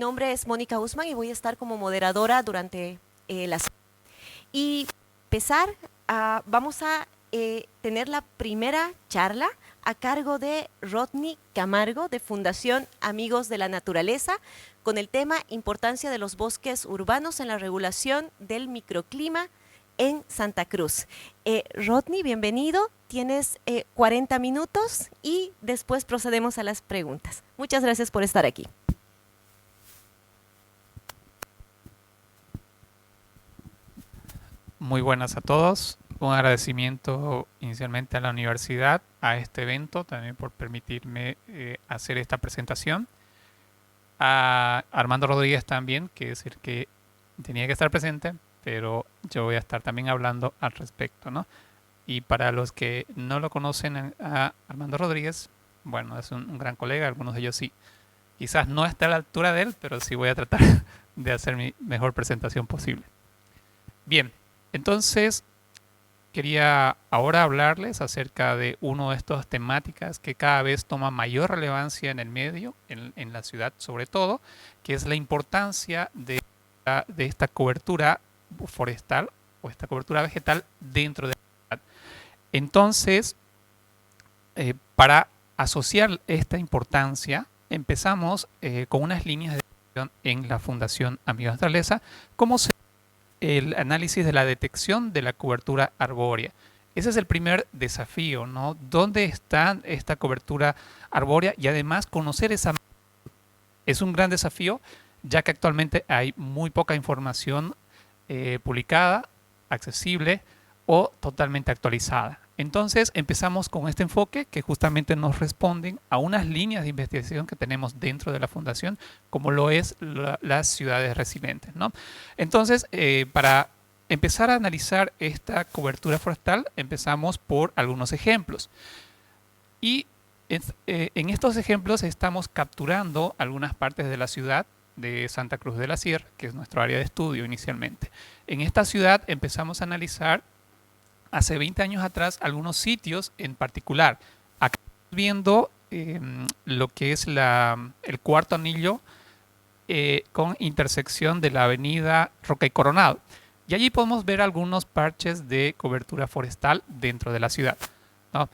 nombre es Mónica Usman y voy a estar como moderadora durante las... Y empezar, vamos a tener la primera charla a cargo de Rodney Camargo de Fundación Amigos de la Naturaleza con el tema Importancia de los bosques urbanos en la regulación del microclima en Santa Cruz. Rodney, bienvenido. Tienes 40 minutos y después procedemos a las preguntas. Muchas gracias por estar aquí. Muy buenas a todos. Un agradecimiento inicialmente a la universidad, a este evento, también por permitirme hacer esta presentación. A Armando Rodríguez también, que es el que tenía que estar presente, pero yo voy a estar también hablando al respecto, ¿no? Y para los que no lo conocen a Armando Rodríguez, bueno, es un gran colega, algunos de ellos sí. Quizás no esté a la altura de él, pero sí voy a tratar de hacer mi mejor presentación posible. Bien, entonces quería ahora hablarles acerca de una de estas temáticas que cada vez toma mayor relevancia en el medio, en la ciudad sobre todo, que es la importancia de esta cobertura forestal o esta cobertura vegetal dentro de la ciudad. Entonces, para asociar esta importancia, empezamos con unas líneas de acción en la Fundación Amigos de la Naturaleza, como el análisis de la detección de la cobertura arbórea. Ese es el primer desafío, ¿no? ¿Dónde está esta cobertura arbórea? Y además conocer esa... Es un gran desafío, ya que actualmente hay muy poca información publicada, accesible o totalmente actualizada. Entonces empezamos con este enfoque que justamente nos responden a unas líneas de investigación que tenemos dentro de la Fundación, como lo es las ciudades resilientes, ¿no? Entonces, para empezar a analizar esta cobertura forestal, empezamos por algunos ejemplos. Y en estos ejemplos estamos capturando algunas partes de la ciudad de Santa Cruz de la Sierra, que es nuestro área de estudio inicialmente. En esta ciudad empezamos a analizar hace 20 años atrás algunos sitios en particular. Acá estamos viendo lo que es el cuarto anillo con intersección de la avenida Roca y Coronado. Y allí podemos ver algunos parches de cobertura forestal dentro de la ciudad, ¿no?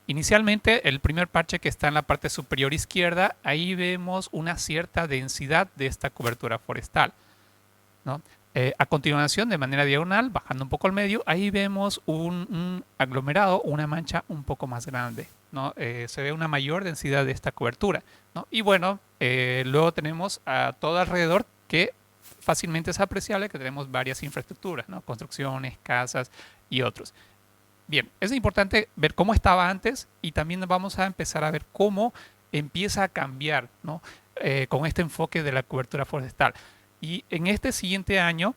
Inicialmente, el primer parche que está en la parte superior izquierda, ahí vemos una cierta densidad de esta cobertura forestal, ¿no? A continuación, de manera diagonal, bajando un poco al medio, ahí vemos un aglomerado, una mancha un poco más grande, ¿no? Se ve una mayor densidad de esta cobertura, ¿no? Y bueno, luego tenemos a todo alrededor que fácilmente es apreciable que tenemos varias infraestructuras, ¿no? Construcciones, casas y otros. Bien, es importante ver cómo estaba antes y también vamos a empezar a ver cómo empieza a cambiar, ¿no? Con este enfoque de la cobertura forestal. Y en este siguiente año,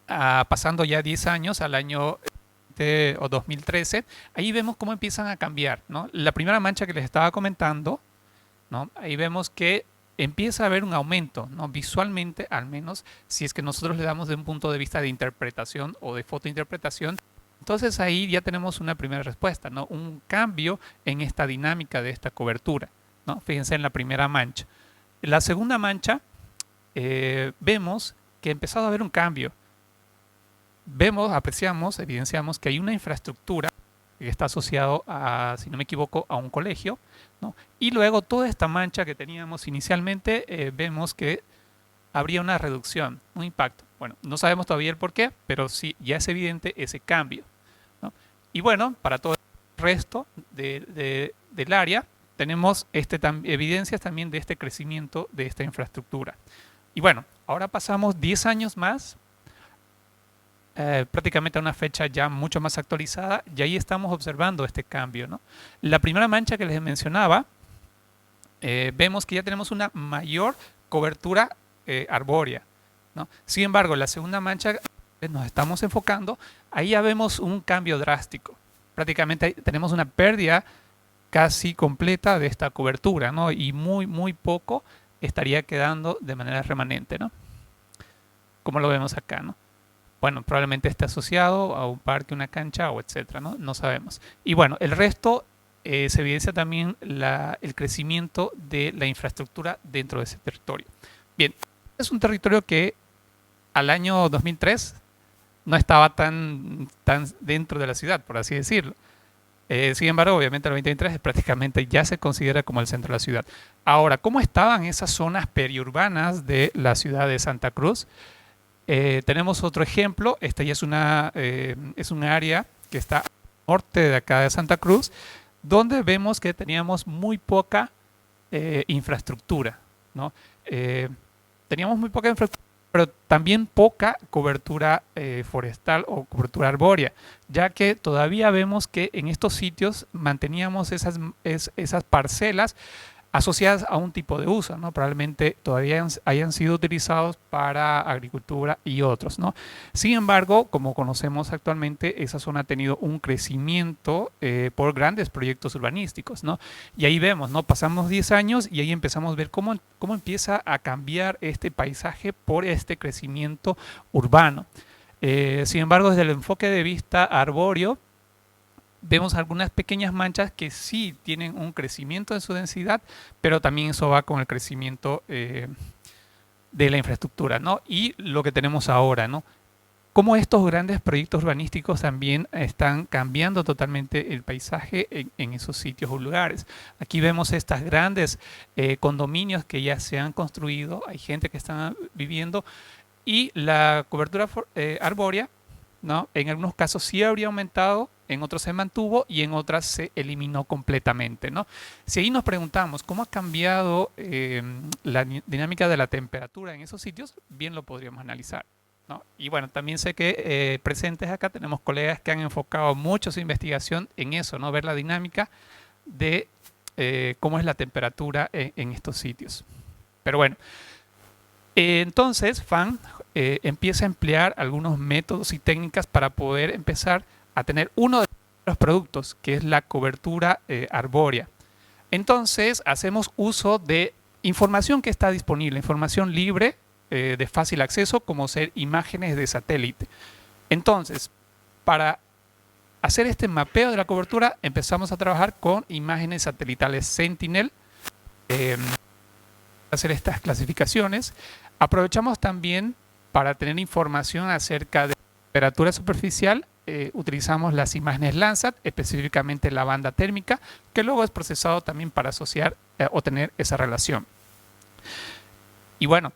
pasando ya 10 años al año 2013, ahí vemos cómo empiezan a cambiar, ¿no? La primera mancha que les estaba comentando, ¿no? Ahí vemos que empieza a haber un aumento, ¿no? Visualmente, al menos, si es que nosotros le damos de un punto de vista de interpretación o de fotointerpretación, entonces ahí ya tenemos una primera respuesta, ¿no? Un cambio en esta dinámica de esta cobertura, ¿no? Fíjense en la primera mancha. En la segunda mancha, vemos que ha empezado a haber un cambio. Vemos, apreciamos, evidenciamos que hay una infraestructura que está asociado a, si no me equivoco, a un colegio, ¿no? Y luego toda esta mancha que teníamos inicialmente, vemos que habría una reducción, un impacto. Bueno, no sabemos todavía el por qué, pero sí, ya es evidente ese cambio, ¿no? Y bueno, para todo el resto del área, tenemos evidencias también de este crecimiento de esta infraestructura. Y bueno, ahora pasamos 10 años más, prácticamente a una fecha ya mucho más actualizada, y ahí estamos observando este cambio, ¿no? La primera mancha que les mencionaba, vemos que ya tenemos una mayor cobertura arbórea, ¿no? Sin embargo, la segunda mancha que nos estamos enfocando, ahí ya vemos un cambio drástico. Prácticamente tenemos una pérdida casi completa de esta cobertura, ¿no? Y muy poco estaría quedando de manera remanente, ¿no? Como lo vemos acá, ¿no? Bueno, probablemente esté asociado a un parque, una cancha o etcétera, ¿no? No sabemos. Y bueno, el resto se evidencia también el crecimiento de la infraestructura dentro de ese territorio. Bien, es un territorio que al año 2003 no estaba tan dentro de la ciudad, por así decirlo. Sin embargo, obviamente el 2023 prácticamente ya se considera como el centro de la ciudad. Ahora, ¿cómo estaban esas zonas periurbanas de la ciudad de Santa Cruz? Tenemos otro ejemplo. Esta ya es un área que está al norte de acá de Santa Cruz, donde vemos que teníamos muy poca infraestructura, ¿no? Teníamos muy poca infraestructura, pero también poca cobertura forestal o cobertura arbórea, ya que todavía vemos que en estos sitios manteníamos esas parcelas asociadas a un tipo de uso, ¿no? Probablemente todavía hayan sido utilizados para agricultura y otros, ¿no? Sin embargo, como conocemos actualmente, esa zona ha tenido un crecimiento por grandes proyectos urbanísticos, ¿no? Y ahí vemos, ¿no? Pasamos 10 años y ahí empezamos a ver cómo empieza a cambiar este paisaje por este crecimiento urbano. Sin embargo, desde el enfoque de vista arbóreo, vemos algunas pequeñas manchas que sí tienen un crecimiento de su densidad, pero también eso va con el crecimiento de la infraestructura, ¿no? Y lo que tenemos ahora, ¿no? Cómo estos grandes proyectos urbanísticos también están cambiando totalmente el paisaje en esos sitios o lugares. Aquí vemos estas grandes condominios que ya se han construido, hay gente que está viviendo y la cobertura arbórea, ¿no? En algunos casos sí habría aumentado, en otros se mantuvo y en otras se eliminó completamente, ¿no? Si ahí nos preguntamos cómo ha cambiado la dinámica de la temperatura en esos sitios, bien lo podríamos analizar, ¿no? Y bueno, también sé que presentes acá tenemos colegas que han enfocado mucho su investigación en eso, ¿no? Ver la dinámica de cómo es la temperatura en estos sitios. Pero bueno, entonces FAN empieza a emplear algunos métodos y técnicas para poder empezar a tener uno de los productos, que es la cobertura arbórea. Entonces hacemos uso de información que está disponible, información libre, de fácil acceso, como ser imágenes de satélite. Entonces, para hacer este mapeo de la cobertura, empezamos a trabajar con imágenes satelitales Sentinel, hacer estas clasificaciones. Aprovechamos también para tener información acerca de temperatura superficial, utilizamos las imágenes Landsat, específicamente la banda térmica, que luego es procesado también para asociar o tener esa relación. Y bueno,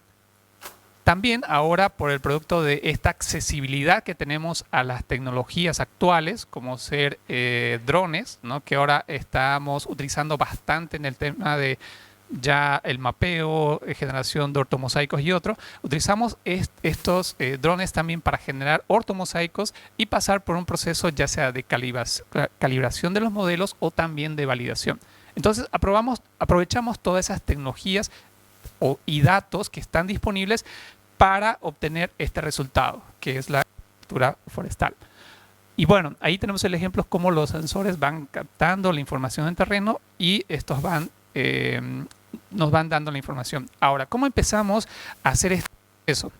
también ahora por el producto de esta accesibilidad que tenemos a las tecnologías actuales, como ser drones, ¿no? Que ahora estamos utilizando bastante en el tema de ya el mapeo, generación de ortomosaicos y otros, utilizamos estos drones también para generar ortomosaicos y pasar por un proceso ya sea de calibración de los modelos o también de validación. Entonces aprovechamos todas esas tecnologías y datos que están disponibles para obtener este resultado, que es la cobertura forestal. Y bueno, ahí tenemos el ejemplo cómo los sensores van captando la información en terreno y estos nos van dando la información. Ahora, ¿cómo empezamos a hacer eso?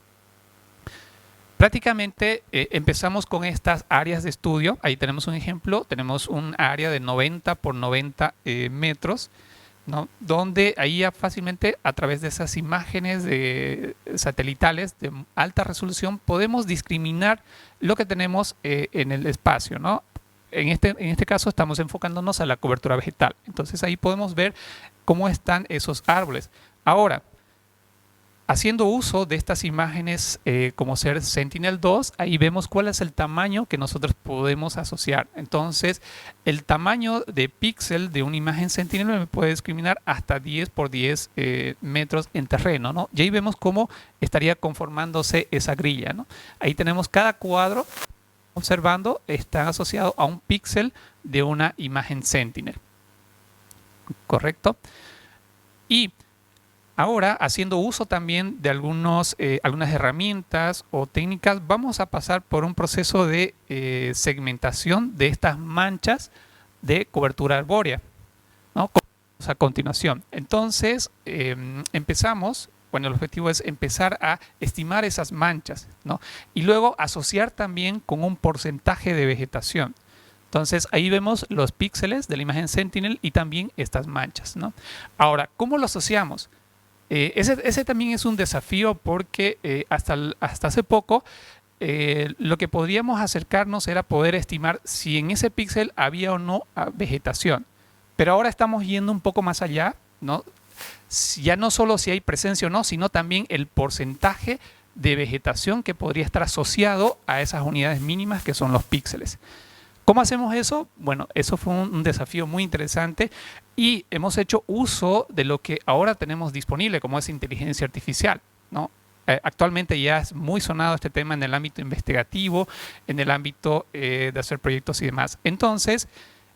Prácticamente empezamos con estas áreas de estudio. Ahí tenemos un ejemplo, tenemos un área de 90 por 90 metros, ¿no? Donde ahí ya fácilmente a través de esas imágenes satelitales de alta resolución podemos discriminar lo que tenemos en el espacio, ¿no? En este caso estamos enfocándonos a la cobertura vegetal. Entonces ahí podemos ver cómo están esos árboles. Ahora, haciendo uso de estas imágenes como ser Sentinel-2, ahí vemos cuál es el tamaño que nosotros podemos asociar. Entonces, el tamaño de píxel de una imagen Sentinel me puede discriminar hasta 10 por 10 metros en terreno, ¿no? Y ahí vemos cómo estaría conformándose esa grilla, ¿no? Ahí tenemos cada cuadro, observando, está asociado a un píxel de una imagen Sentinel. ¿Correcto? Y ahora, haciendo uso también de algunas herramientas o técnicas, vamos a pasar por un proceso de segmentación de estas manchas de cobertura arbórea, ¿no? A continuación. Entonces, empezamos, bueno, el objetivo es empezar a estimar esas manchas, ¿no? Y luego asociar también con un porcentaje de vegetación. Entonces, ahí vemos los píxeles de la imagen Sentinel y también estas manchas, ¿no? Ahora, ¿cómo lo asociamos? ese también es un desafío porque hasta hace poco lo que podríamos acercarnos era poder estimar si en ese píxel había o no vegetación. Pero ahora estamos yendo un poco más allá, ¿no? Ya no solo si hay presencia o no, sino también el porcentaje de vegetación que podría estar asociado a esas unidades mínimas que son los píxeles. ¿Cómo hacemos eso? Bueno, eso fue un desafío muy interesante y hemos hecho uso de lo que ahora tenemos disponible, como es inteligencia artificial, ¿no? Actualmente ya es muy sonado este tema en el ámbito investigativo, en el ámbito de hacer proyectos y demás. Entonces,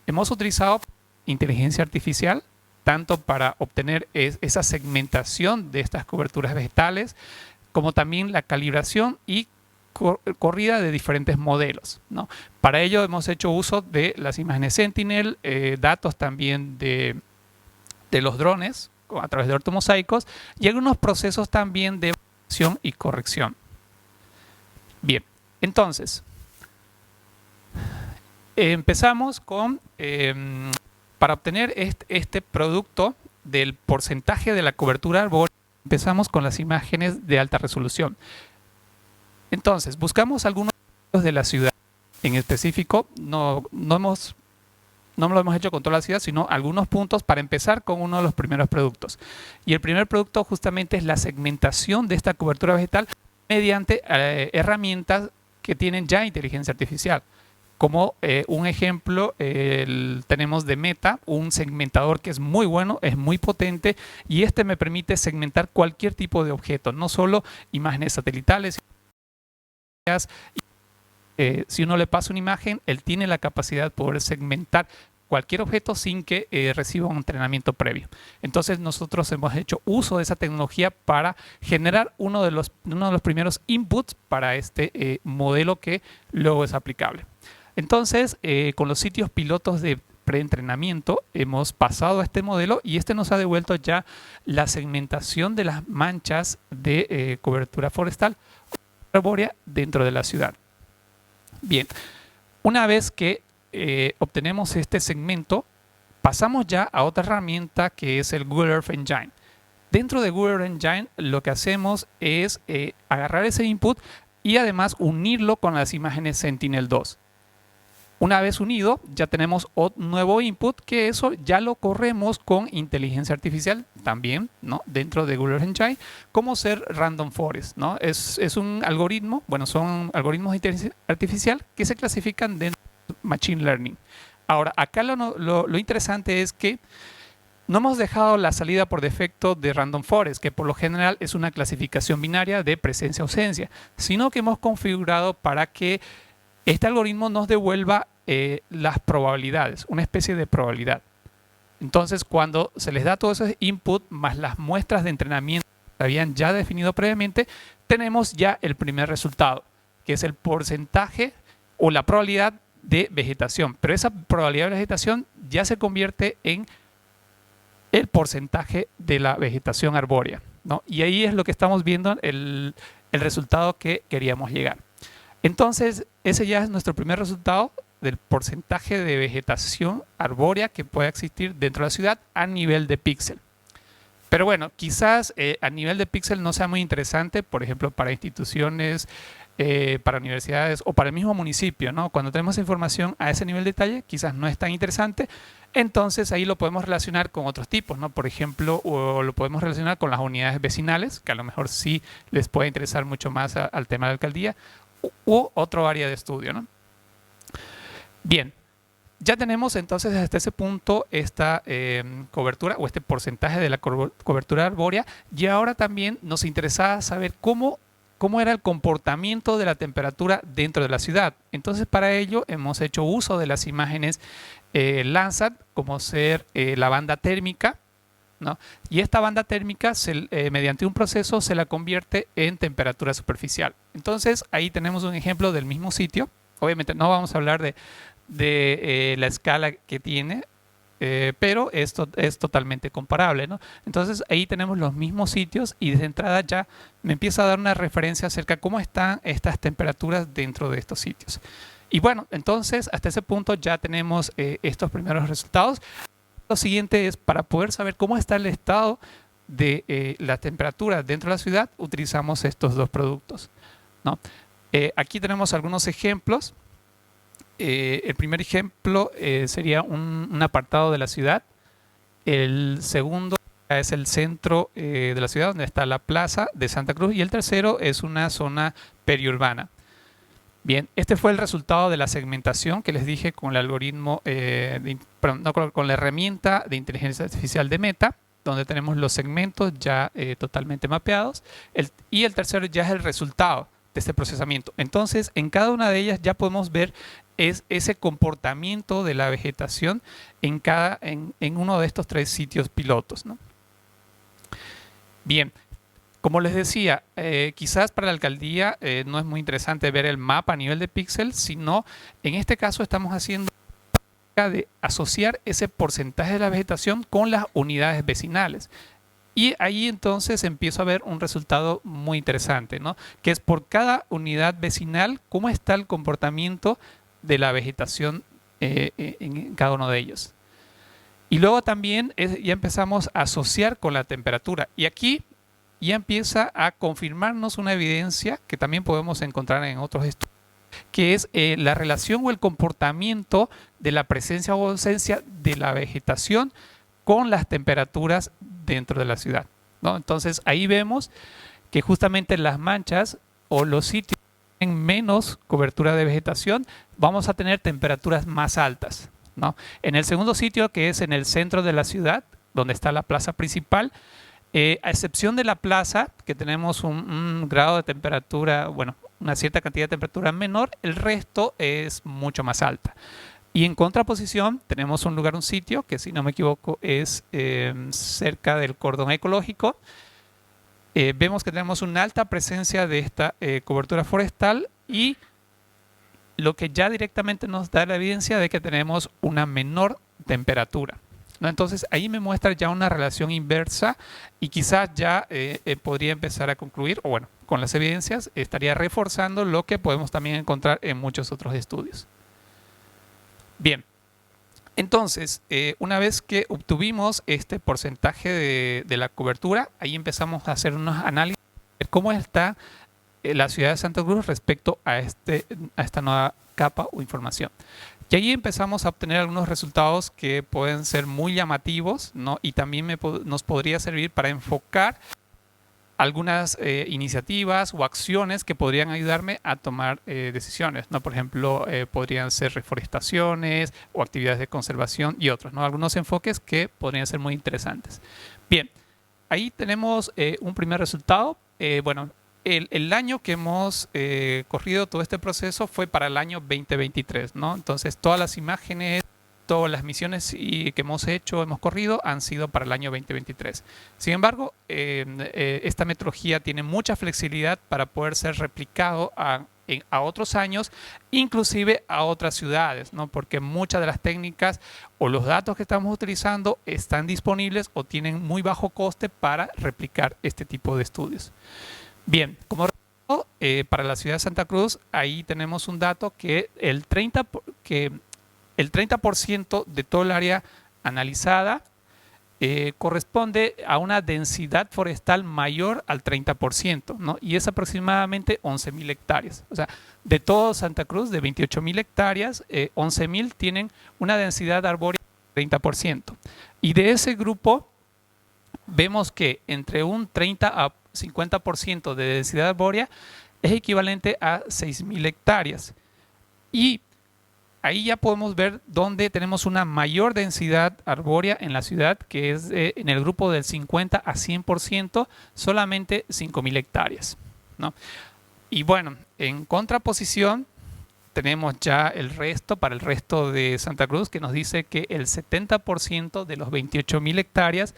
hemos utilizado inteligencia artificial tanto para obtener esa segmentación de estas coberturas vegetales, como también la calibración y corrida de diferentes modelos, ¿no? Para ello hemos hecho uso de las imágenes Sentinel, datos también de los drones a través de ortomosaicos y algunos procesos también de evaluación y corrección. Bien, entonces, empezamos con, para obtener este producto del porcentaje de la cobertura arbórea, empezamos con las imágenes de alta resolución. Entonces, buscamos algunos de la ciudad. En específico, no lo hemos hecho con toda la ciudad, sino algunos puntos para empezar con uno de los primeros productos. Y el primer producto justamente es la segmentación de esta cobertura vegetal mediante herramientas que tienen ya inteligencia artificial. Como un ejemplo, tenemos de Meta, un segmentador que es muy bueno, es muy potente y este me permite segmentar cualquier tipo de objeto, no solo imágenes satelitales. Si uno le pasa una imagen, él tiene la capacidad de poder segmentar cualquier objeto sin que reciba un entrenamiento previo. Entonces nosotros hemos hecho uso de esa tecnología para generar uno de los primeros inputs para este modelo que luego es aplicable. Entonces, con los sitios pilotos de preentrenamiento hemos pasado a este modelo y este nos ha devuelto ya la segmentación de las manchas de cobertura forestal arbórea dentro de la ciudad. Bien, una vez que obtenemos este segmento, pasamos ya a otra herramienta que es el Google Earth Engine. Dentro de Google Earth Engine lo que hacemos es agarrar ese input y además unirlo con las imágenes Sentinel-2. Una vez unido, ya tenemos un nuevo input que eso ya lo corremos con inteligencia artificial también, ¿no? Dentro de Google Earth Engine, como ser Random Forest, ¿no? Es un algoritmo, bueno, son algoritmos de inteligencia artificial que se clasifican dentro de Machine Learning. Ahora, acá lo interesante es que no hemos dejado la salida por defecto de Random Forest, que por lo general es una clasificación binaria de presencia-ausencia, sino que hemos configurado para que este algoritmo nos devuelva las probabilidades, una especie de probabilidad. Entonces, cuando se les da todo ese input más las muestras de entrenamiento que habían ya definido previamente, tenemos ya el primer resultado, que es el porcentaje o la probabilidad de vegetación. Pero esa probabilidad de vegetación ya se convierte en el porcentaje de la vegetación arbórea, ¿no? Y ahí es lo que estamos viendo, el resultado que queríamos llegar. Entonces, ese ya es nuestro primer resultado del porcentaje de vegetación arbórea que puede existir dentro de la ciudad a nivel de píxel. Pero bueno, quizás a nivel de píxel no sea muy interesante, por ejemplo, para instituciones, para universidades o para el mismo municipio, ¿no? Cuando tenemos información a ese nivel de detalle, quizás no es tan interesante. Entonces, ahí lo podemos relacionar con otros tipos, ¿no? Por ejemplo, o lo podemos relacionar con las unidades vecinales, que a lo mejor sí les puede interesar mucho más al tema de la alcaldía, u otro área de estudio, ¿no? Bien, ya tenemos entonces hasta ese punto esta cobertura o este porcentaje de la cobertura arbórea y ahora también nos interesaba saber cómo era el comportamiento de la temperatura dentro de la ciudad. Entonces para ello hemos hecho uso de las imágenes Landsat como ser la banda térmica, ¿no? Y esta banda térmica mediante un proceso se la convierte en temperatura superficial. Entonces ahí tenemos un ejemplo del mismo sitio. Obviamente no vamos a hablar de la escala que tiene, pero esto es totalmente comparable, ¿no? Entonces ahí tenemos los mismos sitios y desde entrada ya me empieza a dar una referencia acerca de cómo están estas temperaturas dentro de estos sitios. Y bueno, entonces hasta ese punto ya tenemos estos primeros resultados. Lo siguiente es para poder saber cómo está el estado de la temperatura dentro de la ciudad, utilizamos estos dos productos, ¿no? Aquí tenemos algunos ejemplos. El primer ejemplo sería un apartado de la ciudad. El segundo es el centro de la ciudad, donde está la plaza de Santa Cruz. Y el tercero es una zona periurbana. Bien, este fue el resultado de la segmentación que les dije con el algoritmo, con la herramienta de inteligencia artificial de Meta, donde tenemos los segmentos ya totalmente mapeados. Y el tercero ya es el resultado de este procesamiento. Entonces, en cada una de ellas ya podemos ver ese comportamiento de la vegetación en uno de estos 3 sitios pilotos, ¿no? Bien, como les decía, quizás para la alcaldía no es muy interesante ver el mapa a nivel de píxeles, sino en este caso estamos haciendo de asociar ese porcentaje de la vegetación con las unidades vecinales. Y ahí entonces empiezo a ver un resultado muy interesante, ¿no? Que es por cada unidad vecinal, cómo está el comportamiento de la vegetación en cada uno de ellos. Y luego también ya empezamos a asociar con la temperatura. Y aquí ya empieza a confirmarnos una evidencia que también podemos encontrar en otros estudios, que es la relación o el comportamiento de la presencia o ausencia de la vegetación con las temperaturas dentro de la ciudad, ¿no? Entonces ahí vemos que justamente las manchas o los sitios que tienen menos cobertura de vegetación vamos a tener temperaturas más altas, ¿no? En el segundo sitio, que es en el centro de la ciudad, donde está la plaza principal, a excepción de la plaza, que tenemos un grado de temperatura, bueno, una cierta cantidad de temperatura menor, el resto es mucho más alta. Y en contraposición tenemos un sitio que, si no me equivoco, es cerca del cordón ecológico. Vemos que tenemos una alta presencia de esta cobertura forestal, y lo que ya directamente nos da la evidencia de que tenemos una menor temperatura, ¿no? Entonces ahí me muestra ya una relación inversa, y quizás ya podría empezar a concluir, o bueno, con las evidencias estaría reforzando lo que podemos también encontrar en muchos otros estudios. Bien, entonces, una vez que obtuvimos este porcentaje de la cobertura, ahí empezamos a hacer unos análisis de cómo está la ciudad de Santa Cruz respecto a esta nueva capa o información. Y ahí empezamos a obtener algunos resultados que pueden ser muy llamativos, ¿no? Y también nos podría servir para enfocar algunas iniciativas o acciones que podrían ayudarme a tomar decisiones, ¿no? Por ejemplo, podrían ser reforestaciones o actividades de conservación y otros, ¿no? Algunos enfoques que podrían ser muy interesantes. Bien, ahí tenemos un primer resultado. Bueno, el año que hemos corrido todo este proceso fue para el año 2023, ¿no? Entonces, todas las imágenes, todas las misiones que hemos corrido, han sido para el año 2023. Sin embargo, esta metodología tiene mucha flexibilidad para poder ser replicado a otros años, inclusive a otras ciudades, ¿no? Porque muchas de las técnicas o los datos que estamos utilizando están disponibles o tienen muy bajo coste para replicar este tipo de estudios. Bien, como para la ciudad de Santa Cruz, ahí tenemos un dato que el 30% de todo el área analizada corresponde a una densidad forestal mayor al 30%, ¿no? Y es aproximadamente 11.000 hectáreas. O sea, de todo Santa Cruz, de 28.000 hectáreas, 11.000 tienen una densidad arbórea del 30%. Y de ese grupo, vemos que entre un 30 a 50% de densidad arbórea es equivalente a 6.000 hectáreas. Y ahí ya podemos ver dónde tenemos una mayor densidad arbórea en la ciudad, que es en el grupo del 50 a 100%, solamente 5.000 hectáreas, ¿no? Y bueno, en contraposición tenemos ya el resto, para el resto de Santa Cruz, que nos dice que el 70% de los 28.000 hectáreas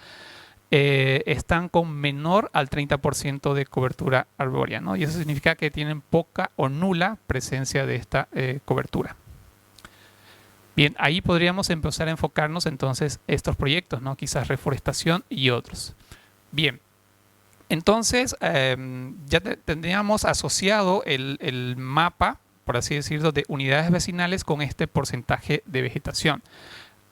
están con menor al 30% de cobertura arbórea, ¿no? Y eso significa que tienen poca o nula presencia de esta cobertura. Bien, ahí podríamos empezar a enfocarnos entonces estos proyectos, ¿no? Quizás reforestación y otros. Bien, entonces ya tendríamos asociado el mapa, por así decirlo, de unidades vecinales con este porcentaje de vegetación.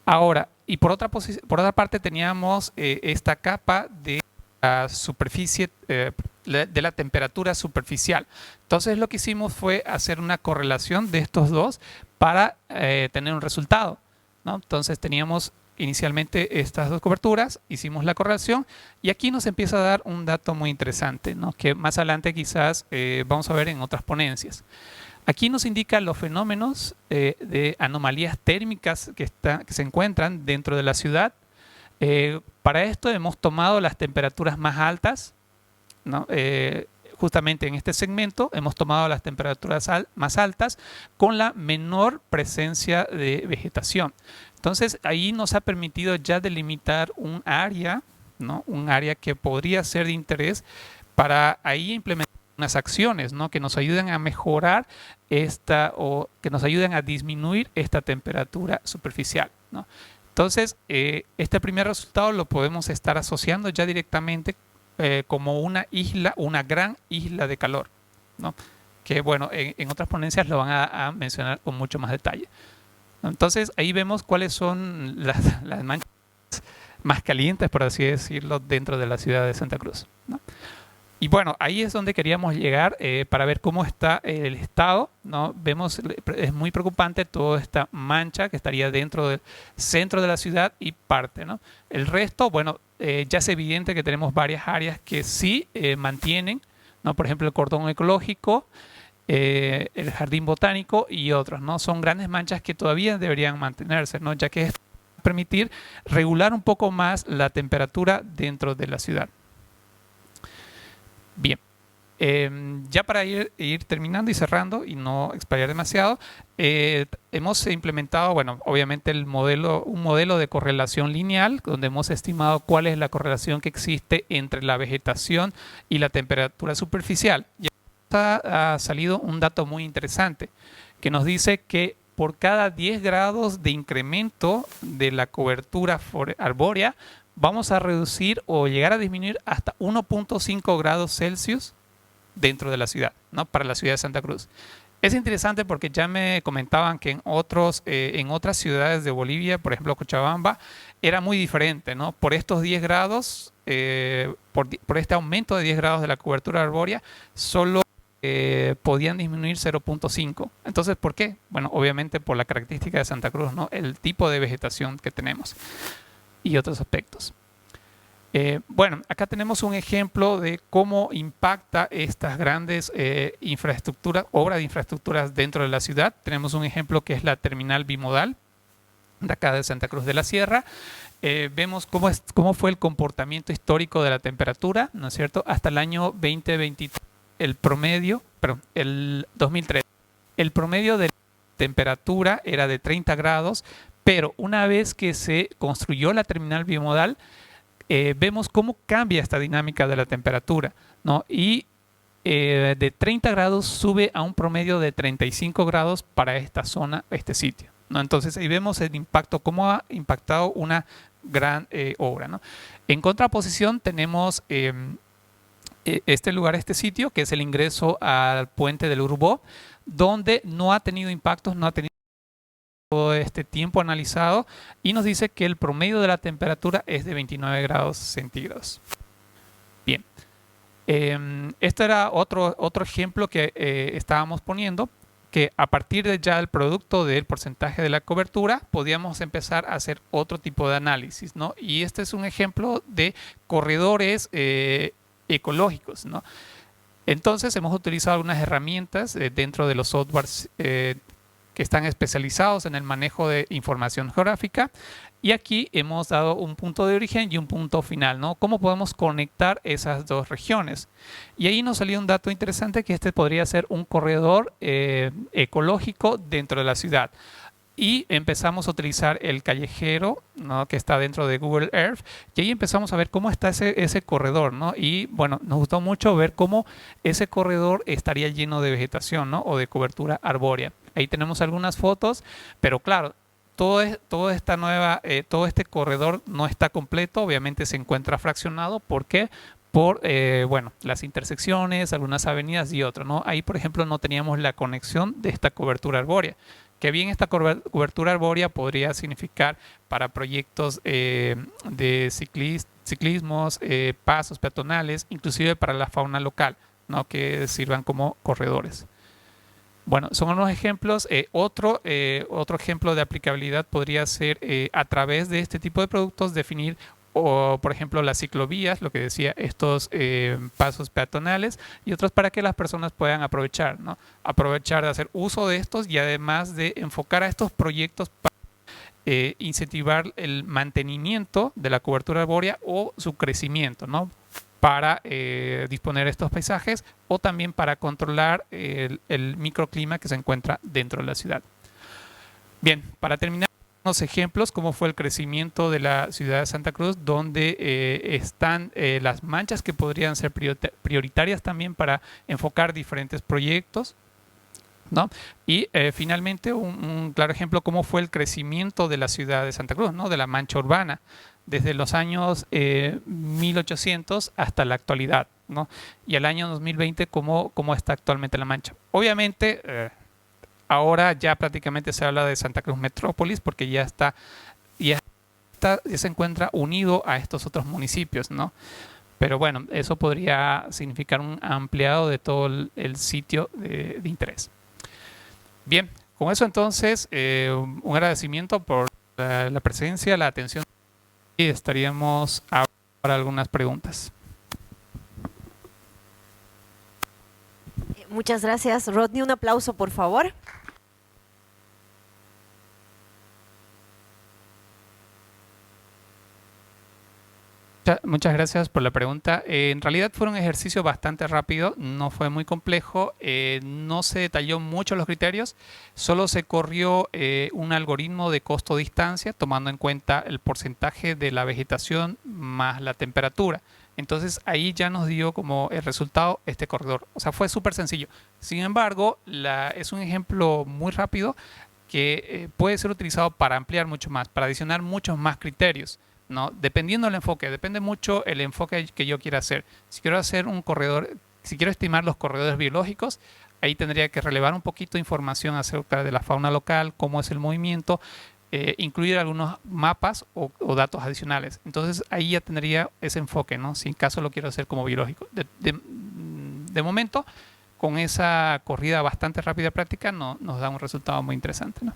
Ahora, y por otra parte teníamos esta capa de la superficie, de la temperatura superficial. Entonces lo que hicimos fue hacer una correlación de estos dos para tener un resultado, ¿no? Entonces teníamos inicialmente estas dos coberturas, hicimos la correlación y aquí nos empieza a dar un dato muy interesante, ¿no? Que más adelante quizás vamos a ver en otras ponencias. Aquí nos indica los fenómenos de anomalías térmicas que se encuentran dentro de la ciudad. Para esto hemos tomado las temperaturas más altas, ¿no? Justamente en este segmento hemos tomado las temperaturas más altas con la menor presencia de vegetación. Entonces ahí nos ha permitido ya delimitar un área, ¿no? Un área que podría ser de interés para ahí implementar unas acciones, ¿no? Que nos ayuden a mejorar o que nos ayuden a disminuir esta temperatura superficial, ¿no? Entonces, este primer resultado lo podemos estar asociando ya directamente como una isla, una gran isla de calor, ¿no? Que bueno, en otras ponencias lo van a mencionar con mucho más detalle. Entonces, ahí vemos cuáles son las manchas más calientes, por así decirlo, dentro de la ciudad de Santa Cruz, ¿no? Y bueno, ahí es donde queríamos llegar para ver cómo está el estado, ¿no? Vemos, es muy preocupante toda esta mancha que estaría dentro del centro de la ciudad y parte, ¿no? El resto, bueno, ya es evidente que tenemos varias áreas que sí mantienen, ¿no? Por ejemplo, el cordón ecológico, el jardín botánico y otros, ¿no? Son grandes manchas que todavía deberían mantenerse, ¿no? Ya que esto va a permitir regular un poco más la temperatura dentro de la ciudad. Bien, ya para ir terminando y cerrando y no explayar demasiado, hemos implementado, bueno, obviamente un modelo de correlación lineal donde hemos estimado cuál es la correlación que existe entre la vegetación y la temperatura superficial. Ya ha salido un dato muy interesante que nos dice que por cada 10 grados de incremento de la cobertura arbórea, vamos a reducir o llegar a disminuir hasta 1.5 grados Celsius dentro de la ciudad, ¿no? Para la ciudad de Santa Cruz. Es interesante porque ya me comentaban que en otras ciudades de Bolivia, por ejemplo Cochabamba, era muy diferente, ¿no? Por estos 10 grados, por este aumento de 10 grados de la cobertura arbórea, solo podían disminuir 0.5. Entonces, ¿por qué? Bueno, obviamente por la característica de Santa Cruz, ¿no? El tipo de vegetación que tenemos y otros aspectos. Bueno, acá tenemos un ejemplo de cómo impacta estas grandes obras de infraestructuras dentro de la ciudad. Tenemos un ejemplo que es la terminal bimodal de acá de Santa Cruz de la Sierra. Vemos cómo fue el comportamiento histórico de la temperatura, ¿no es cierto? Hasta el año 2023, el 2003. El promedio de temperatura era de 30 grados, pero una vez que se construyó la terminal bimodal, vemos cómo cambia esta dinámica de la temperatura, ¿no? Y de 30 grados sube a un promedio de 35 grados para esta zona, este sitio, ¿no? Entonces ahí vemos el impacto, cómo ha impactado una gran obra, ¿no? En contraposición tenemos este lugar, este sitio, que es el ingreso al puente del Urubó, donde no ha tenido impactos, no ha tenido todo este tiempo analizado y nos dice que el promedio de la temperatura es de 29 grados centígrados. Bien, este era otro ejemplo que estábamos poniendo, que a partir de ya el producto del porcentaje de la cobertura podíamos empezar a hacer otro tipo de análisis, ¿no? Y este es un ejemplo de corredores ecológicos, ¿no? Entonces hemos utilizado algunas herramientas dentro de los softwares que están especializados en el manejo de información geográfica, y aquí hemos dado un punto de origen y un punto final, ¿no? ¿Cómo podemos conectar esas dos regiones? Y ahí nos salió un dato interesante, que este podría ser un corredor ecológico dentro de la ciudad. Y empezamos a utilizar el callejero, ¿no? Que está dentro de Google Earth, y ahí empezamos a ver cómo está ese corredor, ¿no? Y bueno, nos gustó mucho ver cómo ese corredor estaría lleno de vegetación, ¿no? O de cobertura arbórea. Ahí tenemos algunas fotos, pero claro, todo este corredor no está completo, obviamente se encuentra fraccionado. ¿Por qué? Por bueno, las intersecciones, algunas avenidas y otras, ¿no? Ahí, por ejemplo, no teníamos la conexión de esta cobertura arbórea, Que bien esta cobertura arbórea podría significar para proyectos de ciclismos, pasos peatonales, inclusive para la fauna local, ¿no? Que sirvan como corredores. Bueno, son unos ejemplos. Otro ejemplo de aplicabilidad podría ser a través de este tipo de productos definir, o, por ejemplo, las ciclovías, lo que decía, estos pasos peatonales y otros para que las personas puedan aprovechar, ¿no? Aprovechar de hacer uso de estos y además de enfocar a estos proyectos para incentivar el mantenimiento de la cobertura arbórea o su crecimiento, ¿no? Para disponer de estos paisajes o también para controlar el microclima que se encuentra dentro de la ciudad. Bien, para terminar, unos ejemplos, cómo fue el crecimiento de la ciudad de Santa Cruz, donde están las manchas que podrían ser prioritarias también para enfocar diferentes proyectos, ¿no? Y finalmente un claro ejemplo cómo fue el crecimiento de la ciudad de Santa Cruz, ¿no? De la mancha urbana, desde los años 1800 hasta la actualidad, ¿no? Y el año 2020 cómo está actualmente la mancha. Obviamente, ahora ya prácticamente se habla de Santa Cruz Metrópolis porque ya se encuentra unido a estos otros municipios, ¿no? Pero bueno, eso podría significar un ampliado de todo el sitio de interés. Bien, con eso entonces, un agradecimiento por la presencia, la atención, y estaríamos ahora para algunas preguntas. Muchas gracias, Rodney. Un aplauso, por favor. Muchas gracias por la pregunta. En realidad fue un ejercicio bastante rápido, no fue muy complejo, no se detalló mucho los criterios, solo se corrió un algoritmo de costo-distancia tomando en cuenta el porcentaje de la vegetación más la temperatura. Entonces ahí ya nos dio como el resultado este corredor. O sea, fue súper sencillo. Sin embargo, es un ejemplo muy rápido que puede ser utilizado para ampliar mucho más, para adicionar muchos más criterios, ¿no? Dependiendo del enfoque, depende mucho el enfoque que yo quiera hacer. Si quiero hacer un corredor, si quiero estimar los corredores biológicos, ahí tendría que relevar un poquito de información acerca de la fauna local, cómo es el movimiento, incluir algunos mapas o datos adicionales. Entonces ahí ya tendría ese enfoque, ¿no? Si en caso lo quiero hacer como biológico. De momento, con esa corrida bastante rápida práctica, nos da un resultado muy interesante, ¿no?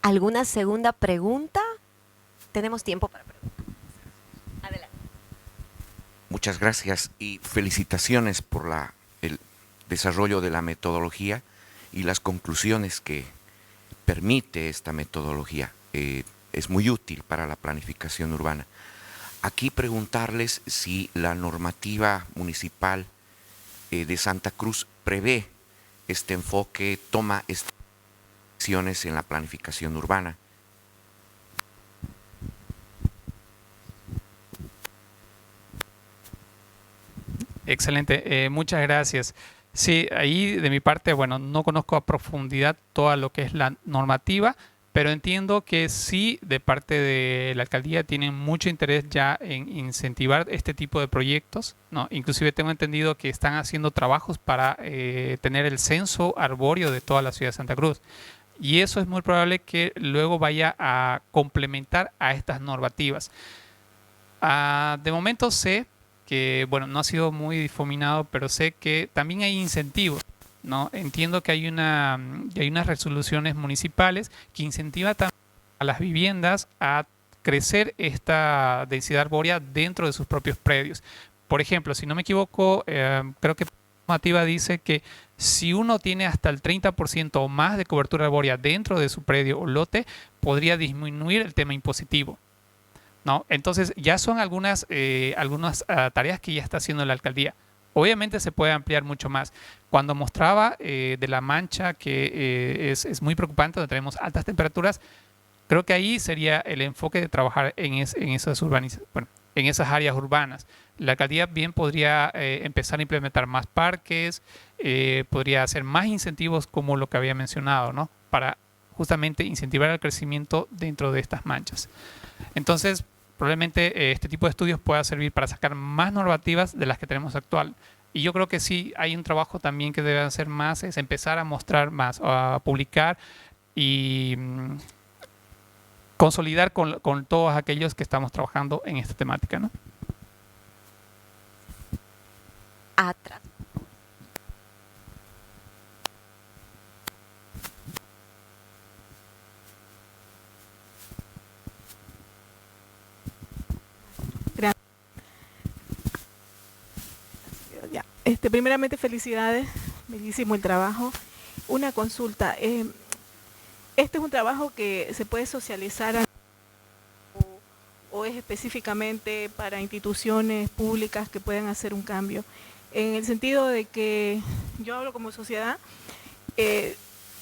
¿Alguna segunda pregunta? Tenemos tiempo para preguntas. Adelante. Muchas gracias y felicitaciones por el desarrollo de la metodología y las conclusiones que permite esta metodología. Es muy útil para la planificación urbana. Aquí preguntarles si la normativa municipal de Santa Cruz prevé este enfoque, toma estas acciones en la planificación urbana. Excelente, muchas gracias. Sí, ahí de mi parte, bueno, no conozco a profundidad toda lo que es la normativa, pero entiendo que sí, de parte de la alcaldía tienen mucho interés ya en incentivar este tipo de proyectos, ¿no? Inclusive tengo entendido que están haciendo trabajos para tener el censo arbóreo de toda la ciudad de Santa Cruz. Y eso es muy probable que luego vaya a complementar a estas normativas. De momento sé que, bueno, no ha sido muy difuminado, pero sé que también hay incentivos, ¿no? Entiendo que hay unas resoluciones municipales que incentivan también a las viviendas a crecer esta densidad arbórea dentro de sus propios predios. Por ejemplo, si no me equivoco, creo que la normativa dice que si uno tiene hasta el 30% o más de cobertura arbórea dentro de su predio o lote, podría disminuir el tema impositivo, ¿no? Entonces ya son algunas tareas que ya está haciendo la alcaldía. Obviamente se puede ampliar mucho más. Cuando mostraba de la mancha que es muy preocupante, donde tenemos altas temperaturas, creo que ahí sería el enfoque de trabajar en esas áreas urbanas. La alcaldía bien podría empezar a implementar más parques, podría hacer más incentivos como lo que había mencionado, ¿no? Para justamente incentivar el crecimiento dentro de estas manchas. Entonces, probablemente este tipo de estudios pueda servir para sacar más normativas de las que tenemos actual Y yo creo que sí hay un trabajo también que debe hacer más, es empezar a mostrar más, a publicar y consolidar con todos aquellos que estamos trabajando en esta temática, ¿no? Atrás. Ya. Primeramente, felicidades, bellísimo el trabajo. Una consulta, ¿este es un trabajo que se puede socializar o es específicamente para instituciones públicas que puedan hacer un cambio? En el sentido de que yo hablo como sociedad,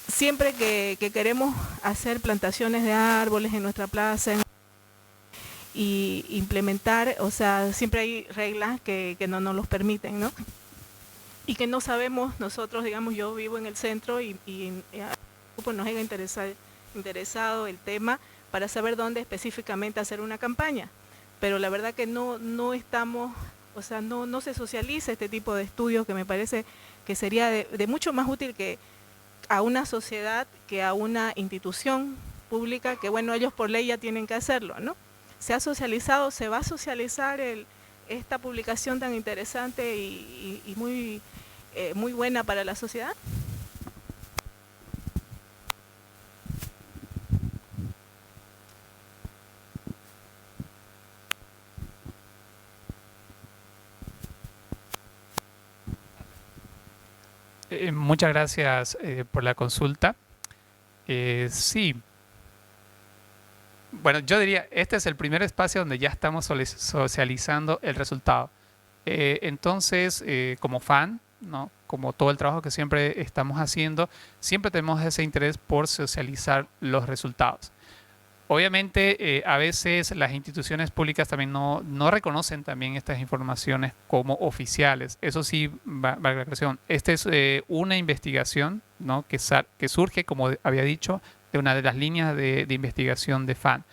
siempre que queremos hacer plantaciones de árboles en nuestra plaza y implementar, o sea, siempre hay reglas que no nos los permiten, ¿no? Y que no sabemos nosotros, digamos, yo vivo en el centro y pues nos haya interesado el tema para saber dónde específicamente hacer una campaña. Pero la verdad que no estamos, o sea, no se socializa este tipo de estudios, que me parece que sería de mucho más útil que a una sociedad que a una institución pública, que bueno, ellos por ley ya tienen que hacerlo, ¿no? Se ha socializado, se va a socializar esta publicación tan interesante y muy buena para la sociedad. Muchas gracias por la consulta. Sí. Bueno, yo diría, este es el primer espacio donde ya estamos socializando el resultado. Entonces, como fan, ¿no? Como todo el trabajo que siempre estamos haciendo, siempre tenemos ese interés por socializar los resultados. Obviamente, a veces las instituciones públicas también no reconocen también estas informaciones como oficiales. Eso sí, valga la aclaración. Esta es una investigación, ¿no? que surge, como había dicho, de una de las líneas de investigación de FAN.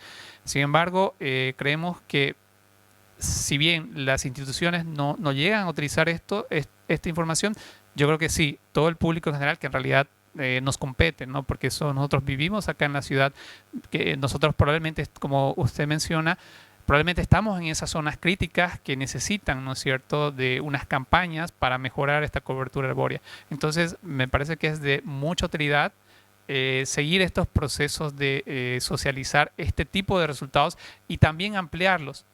Sin embargo, creemos que si bien las instituciones no llegan a utilizar esta información, yo creo que sí, todo el público en general, que en realidad nos compete, ¿no? Porque nosotros vivimos acá en la ciudad, que nosotros probablemente, como usted menciona, probablemente estamos en esas zonas críticas que necesitan, ¿no es cierto?, de unas campañas para mejorar esta cobertura arbórea. Entonces, me parece que es de mucha utilidad seguir estos procesos de socializar este tipo de resultados y también ampliarlos.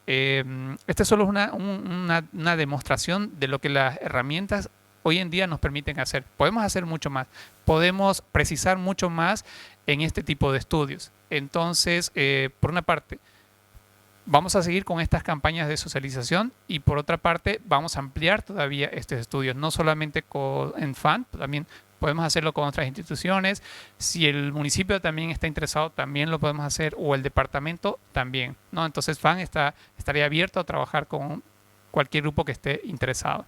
Esta solo es una demostración de lo que las herramientas hoy en día nos permiten hacer. Podemos hacer mucho más, podemos precisar mucho más en este tipo de estudios. Entonces, por una parte, vamos a seguir con estas campañas de socialización y por otra parte, vamos a ampliar todavía estos estudios, no solamente en FAN, también podemos hacerlo con otras instituciones. Si el municipio también está interesado, también lo podemos hacer, o el departamento también, ¿no? Entonces, FAN estaría abierto a trabajar con cualquier grupo que esté interesado.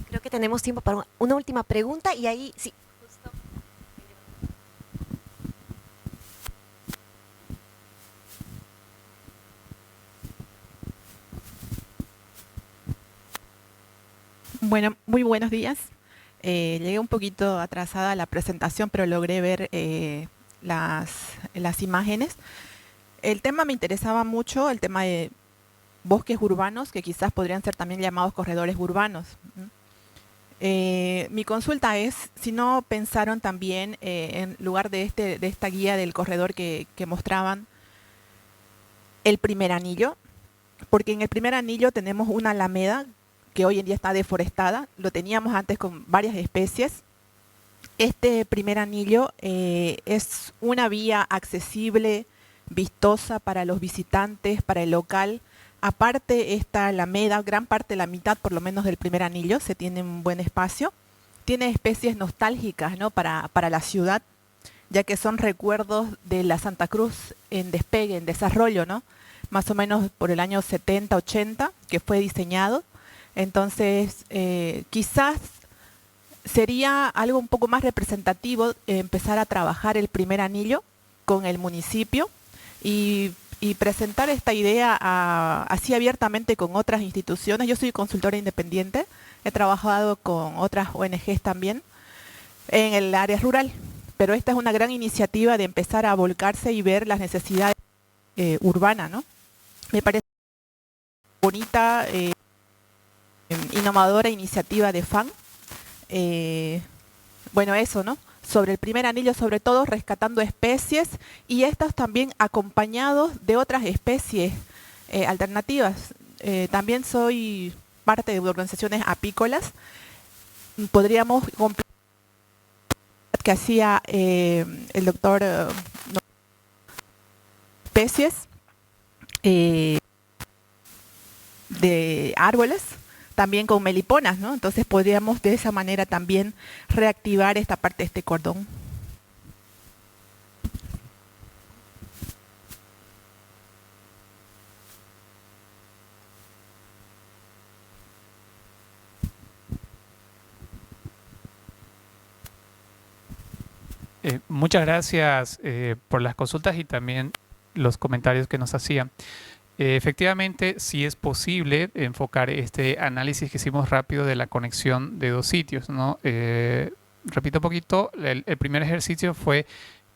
Creo que tenemos tiempo para una última pregunta y ahí sí. Justo. Bueno, muy buenos días. Llegué un poquito atrasada a la presentación, pero logré ver las imágenes. El tema me interesaba mucho, el tema de bosques urbanos, que quizás podrían ser también llamados corredores urbanos. Mi consulta es si no pensaron también en lugar de esta guía del corredor que mostraban el primer anillo, porque en el primer anillo tenemos una alameda que hoy en día está deforestada, lo teníamos antes con varias especies. Este primer anillo es una vía accesible, vistosa para los visitantes, para el local. Aparte, esta alameda, gran parte, la mitad por lo menos del primer anillo, se tiene un buen espacio. Tiene especies nostálgicas, ¿no?, para la ciudad, ya que son recuerdos de la Santa Cruz en despegue, en desarrollo, ¿no? Más o menos por el año 70, 80, que fue diseñado. Entonces, quizás sería algo un poco más representativo empezar a trabajar el primer anillo con el municipio y y presentar esta idea así abiertamente con otras instituciones. Yo soy consultora independiente, he trabajado con otras ONGs también en el área rural, pero esta es una gran iniciativa de empezar a volcarse y ver las necesidades urbanas, ¿no? Me parece bonita, innovadora iniciativa de FAN. Bueno, eso, ¿no? Sobre el primer anillo, sobre todo rescatando especies y estas también acompañados de otras especies alternativas. También soy parte de organizaciones apícolas. Podríamos completar que hacía el doctor especies de árboles, también con meliponas, ¿no? Entonces podríamos de esa manera también reactivar esta parte de este cordón. Muchas gracias por las consultas y también los comentarios que nos hacían. Efectivamente, sí es posible enfocar este análisis que hicimos rápido de la conexión de dos sitios, ¿no? Repito un poquito, el primer ejercicio fue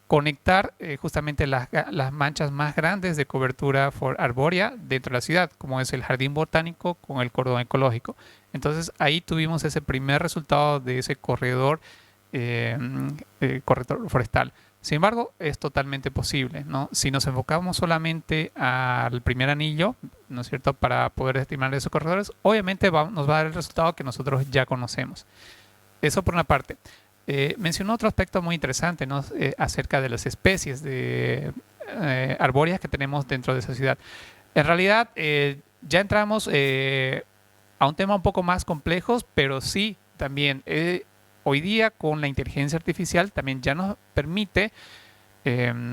conectar justamente las manchas más grandes de cobertura arbórea dentro de la ciudad, como es el jardín botánico con el cordón ecológico. Entonces ahí tuvimos ese primer resultado de ese corredor forestal. Sin embargo, es totalmente posible, ¿no? Si nos enfocamos solamente al primer anillo, ¿no es cierto?, para poder estimar esos corredores, obviamente nos va a dar el resultado que nosotros ya conocemos. Eso por una parte. Mencionó otro aspecto muy interesante, ¿no? Acerca de las especies de arbóreas que tenemos dentro de esa ciudad. En realidad, ya entramos a un tema un poco más complejo, pero sí, también hoy día con la inteligencia artificial también ya nos permite,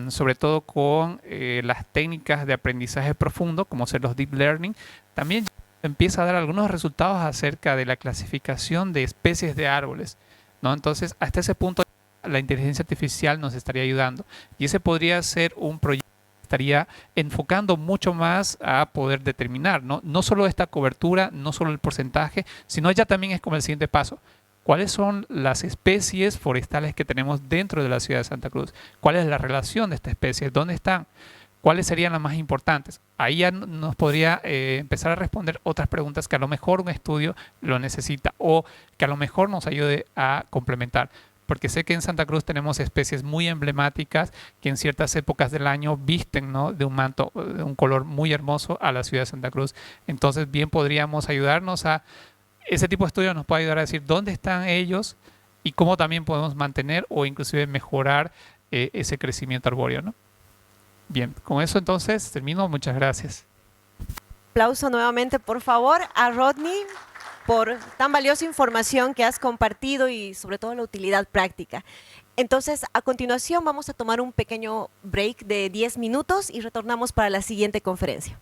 sobre todo con las técnicas de aprendizaje profundo, como ser los deep learning, también empieza a dar algunos resultados acerca de la clasificación de especies de árboles, ¿no? Entonces, hasta ese punto la inteligencia artificial nos estaría ayudando y ese podría ser un proyecto que estaría enfocando mucho más a poder determinar, ¿no? No solo esta cobertura, no solo el porcentaje, sino ya también es como el siguiente paso. ¿Cuáles son las especies forestales que tenemos dentro de la ciudad de Santa Cruz? ¿Cuál es la relación de estas especies? ¿Dónde están? ¿Cuáles serían las más importantes? Ahí ya nos podría empezar a responder otras preguntas que a lo mejor un estudio lo necesita o que a lo mejor nos ayude a complementar. Porque sé que en Santa Cruz tenemos especies muy emblemáticas que en ciertas épocas del año visten, ¿no?, de un manto, de un color muy hermoso a la ciudad de Santa Cruz. Entonces bien podríamos ayudarnos a... Ese tipo de estudios nos puede ayudar a decir dónde están ellos y cómo también podemos mantener o inclusive mejorar ese crecimiento arbóreo, ¿no? Bien, con eso entonces termino. Muchas gracias. Aplauso nuevamente, por favor, a Rodney por tan valiosa información que has compartido y sobre todo la utilidad práctica. Entonces, a continuación vamos a tomar un pequeño break de 10 minutos y retornamos para la siguiente conferencia.